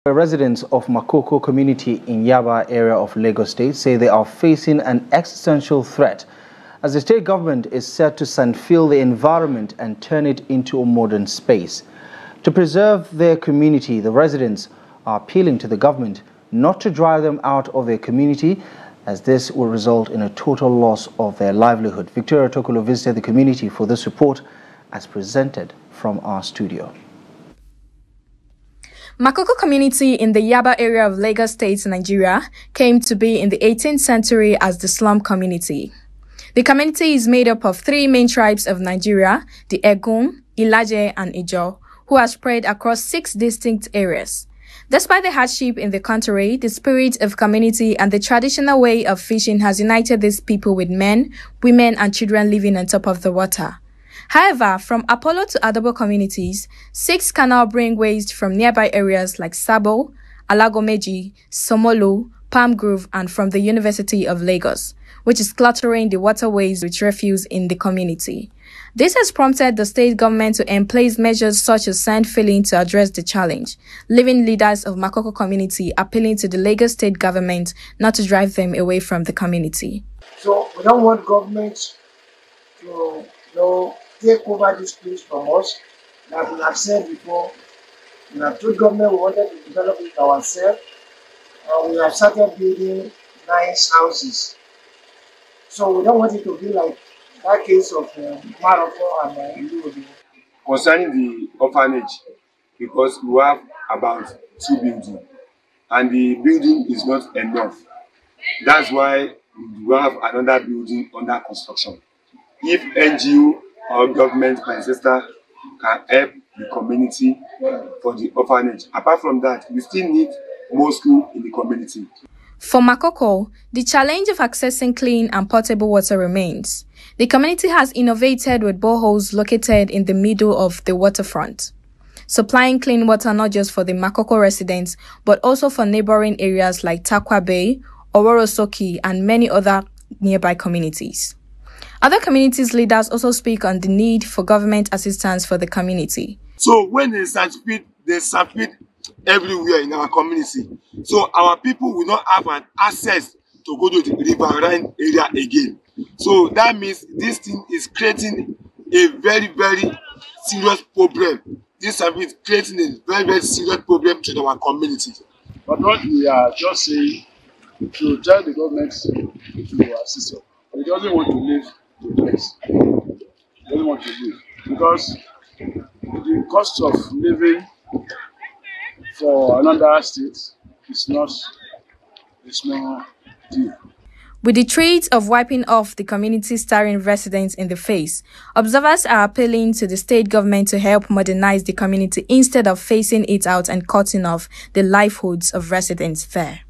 Residents of Makoko community in Yaba area of Lagos State say they are facing an existential threat as the state government is set to sandfill the environment and turn it into a modern space. To preserve their community, the residents are appealing to the government not to drive them out of their community, as this will result in a total loss of their livelihood. Victoria Tokolo visited the community for this report as presented from our studio. Makoko community in the Yaba area of Lagos State, Nigeria, came to be in the 18th century as the slum community. The community is made up of three main tribes of Nigeria, the Egun, Ilaje, and Ijo, who are spread across 6 distinct areas. Despite the hardship in the country, the spirit of community and the traditional way of fishing has united these people with men, women, and children living on top of the water. However, from Apollo to Adobo communities, 6 can now bring waste from nearby areas like Sabo, Alagomeji, Somolu, Palm Grove, and from the University of Lagos, which is cluttering the waterways with refuse in the community. This has prompted the state government to employ measures such as sand filling to address the challenge, leaving leaders of Makoko community appealing to the Lagos state government not to drive them away from the community. So we don't want government to take over this place from us. Like we have said before, we have told government we wanted to develop it ourselves. We have started building nice houses. So we don't want it to be like that case of Morocco and Andriod. Concerning the orphanage, because we have about 2 buildings and the building is not enough. That's why we have another building under construction. If NGO or government, my sister, can help the community for the orphanage. Apart from that, we still need more school in the community. For Makoko, the challenge of accessing clean and potable water remains. The community has innovated with boreholes located in the middle of the waterfront, supplying clean water not just for the Makoko residents, but also for neighboring areas like Takwa Bay, Ororosoki, and many other nearby communities. Other communities leaders also speak on the need for government assistance for the community. So when they sandpit everywhere in our community, so our people will not have an access to go to the riverine area again. So that means this thing is creating a very, very serious problem. This is creating a very, very serious problem to our community. But what we are just saying to tell the government to assist us. He doesn't want to leave the place. He doesn't want to leave because the cost of living for another state is not a small deal. With the threat of wiping off the community staring residents in the face, observers are appealing to the state government to help modernize the community instead of phasing it out and cutting off the livelihoods of residents there.